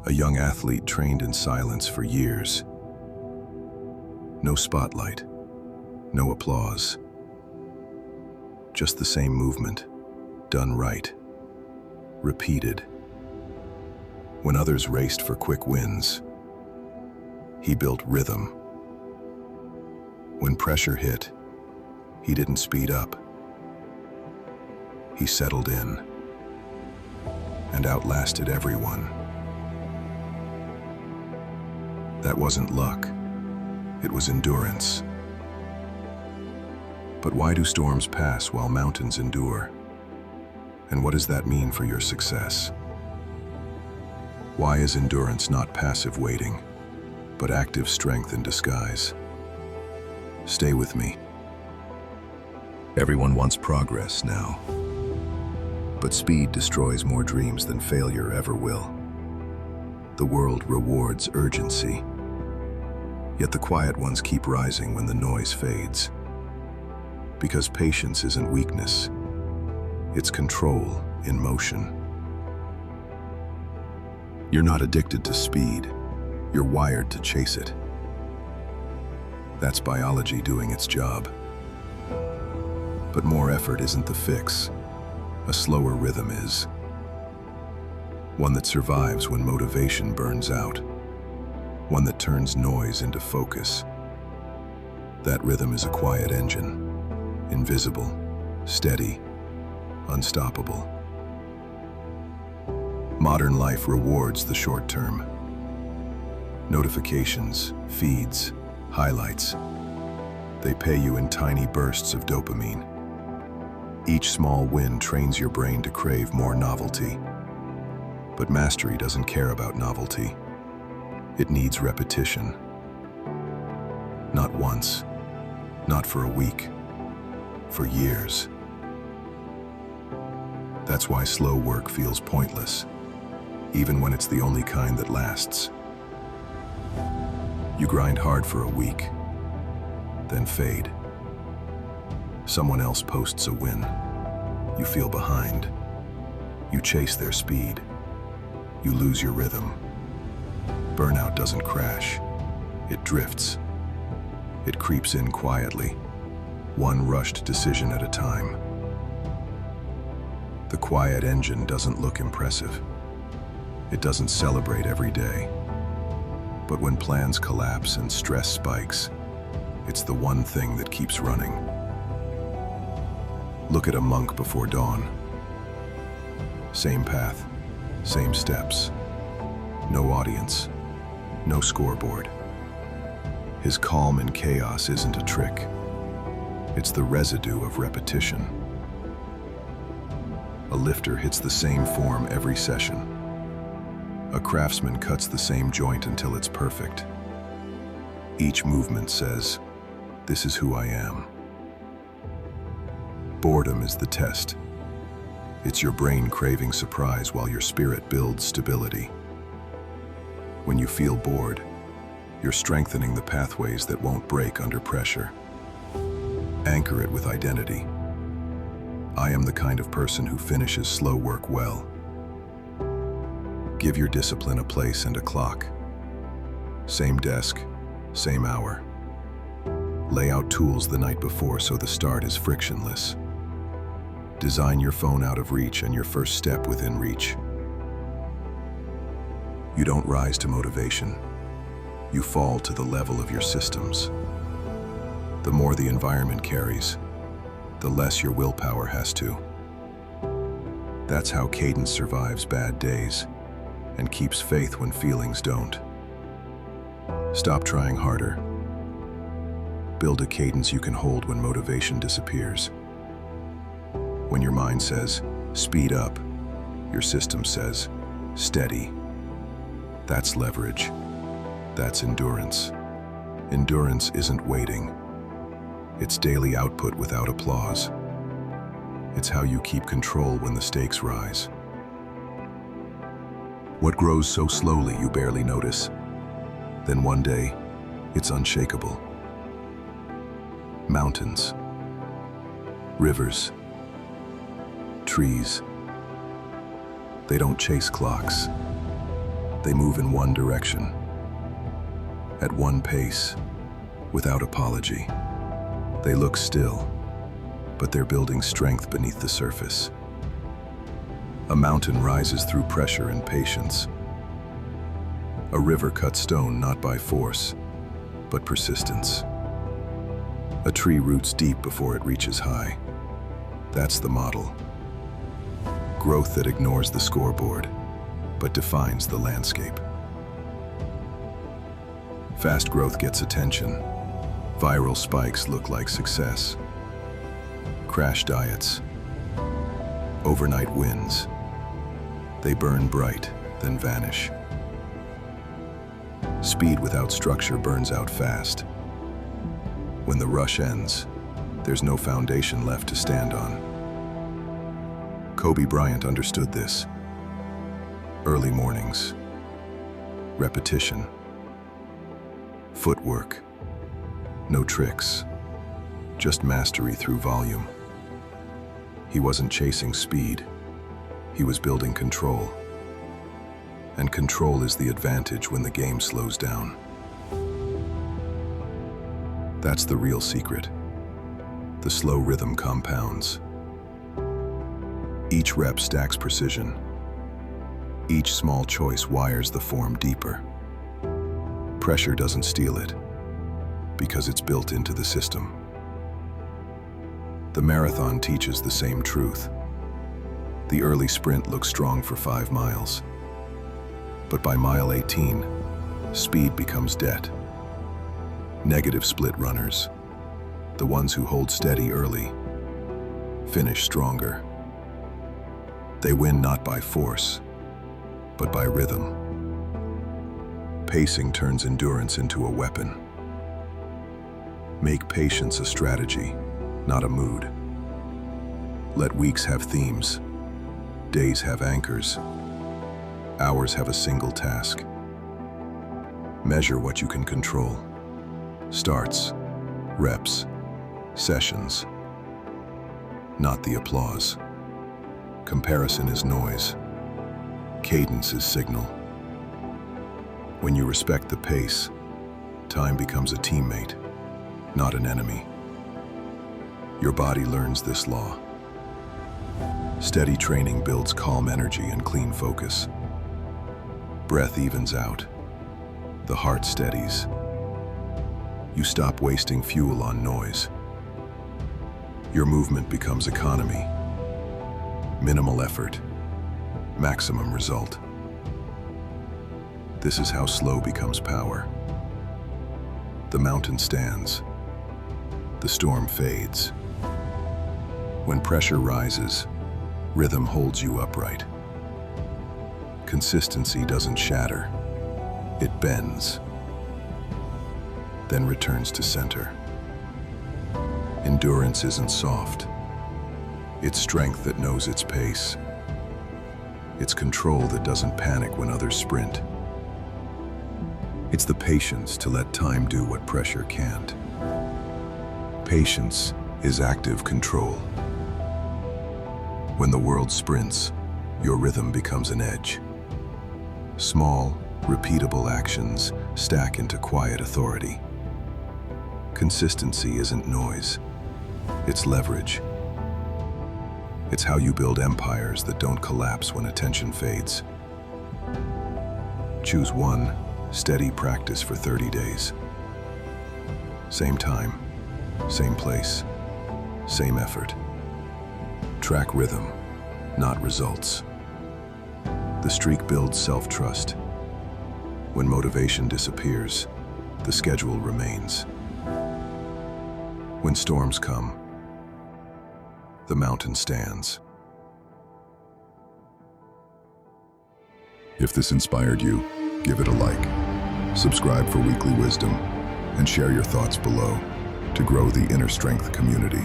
A young athlete trained in silence for years. No spotlight, no applause. Just the same movement, done right, repeated. When others raced for quick wins, he built rhythm. When pressure hit, he didn't speed up. He settled in and outlasted everyone. That wasn't luck, it was endurance. But why do storms pass while mountains endure? And what does that mean for your success? Why is endurance not passive waiting, but active strength in disguise? Stay with me. Everyone wants progress now, but speed destroys more dreams than failure ever will. The world rewards urgency, yet the quiet ones keep rising when the noise fades. Because patience isn't weakness, it's control in motion. You're not addicted to speed, you're wired to chase it. That's biology doing its job. But more effort isn't the fix. A slower rhythm is. One that survives when motivation burns out. One that turns noise into focus. That rhythm is a quiet engine. Invisible, steady, unstoppable. Modern life rewards the short term. Notifications, feeds, highlights. They pay you in tiny bursts of dopamine. Each small win trains your brain to crave more novelty. But mastery doesn't care about novelty. It needs repetition. Not once, not for a week, for years. That's why slow work feels pointless, even when it's the only kind that lasts. You grind hard for a week, then fade. Someone else posts a win. You feel behind. You chase their speed. You lose your rhythm. Burnout doesn't crash. It drifts. It creeps in quietly, one rushed decision at a time. The quiet engine doesn't look impressive. It doesn't celebrate every day. But when plans collapse and stress spikes, it's the one thing that keeps running. Look at a monk before dawn. Same path, same steps. No audience, no scoreboard. His calm in chaos isn't a trick. It's the residue of repetition. A lifter hits the same form every session. A craftsman cuts the same joint until it's perfect. Each movement says, "This is who I am." Boredom is the test. It's your brain craving surprise while your spirit builds stability. When you feel bored, you're strengthening the pathways that won't break under pressure. Anchor it with identity. I am the kind of person who finishes slow work well. Give your discipline a place and a clock. Same desk, same hour. Lay out tools the night before so the start is frictionless. Design your phone out of reach and your first step within reach. You don't rise to motivation. You fall to the level of your systems. The more the environment carries, the less your willpower has to. That's how cadence survives bad days and keeps faith when feelings don't. Stop trying harder. Build a cadence you can hold when motivation disappears. When your mind says, speed up, your system says, steady. That's leverage. That's endurance. Endurance isn't waiting. It's daily output without applause. It's how you keep control when the stakes rise. What grows so slowly you barely notice, then one day, it's unshakable. Mountains, rivers, trees. They don't chase clocks. They move in one direction, at one pace, without apology. They look still, but they're building strength beneath the surface. A mountain rises through pressure and patience. A river cuts stone not by force, but persistence. A tree roots deep before it reaches high. That's the model. Growth that ignores the scoreboard, but defines the landscape. Fast growth gets attention. Viral spikes look like success. Crash diets. Overnight wins. They burn bright, then vanish. Speed without structure burns out fast. When the rush ends, there's no foundation left to stand on. Kobe Bryant understood this. Early mornings, repetition, footwork, no tricks, just mastery through volume. He wasn't chasing speed, he was building control. And control is the advantage when the game slows down. That's the real secret. The slow rhythm compounds. Each rep stacks precision. Each small choice wires the form deeper. Pressure doesn't steal it, because it's built into the system. The marathon teaches the same truth. The early sprint looks strong for 5 miles. But by mile 18, speed becomes debt. Negative split runners, the ones who hold steady early, finish stronger. They win not by force, but by rhythm. Pacing turns endurance into a weapon. Make patience a strategy, not a mood. Let weeks have themes, days have anchors, hours have a single task. Measure what you can control. Starts, reps, sessions. Not the applause. Comparison is noise. Cadence is signal. When you respect the pace, time becomes a teammate, not an enemy. Your body learns this law. Steady training builds calm energy and clean focus. Breath evens out. The heart steadies. You stop wasting fuel on noise. Your movement becomes economy. Minimal effort, maximum result. This is how slow becomes power. The mountain stands. The storm fades. When pressure rises, rhythm holds you upright. Consistency doesn't shatter. It bends, then returns to center. Endurance isn't soft. It's strength that knows its pace. It's control that doesn't panic when others sprint. It's the patience to let time do what pressure can't. Patience is active control. When the world sprints, your rhythm becomes an edge. Small, repeatable actions stack into quiet authority. Consistency isn't noise, it's leverage. It's how you build empires that don't collapse when attention fades. Choose one steady practice for 30 days. Same time, same place, same effort. Track rhythm, not results. The streak builds self-trust. When motivation disappears, the schedule remains. When storms come, the mountain stands. If this inspired you, give it a like. Subscribe for weekly wisdom and share your thoughts below to grow the Inner Strength community.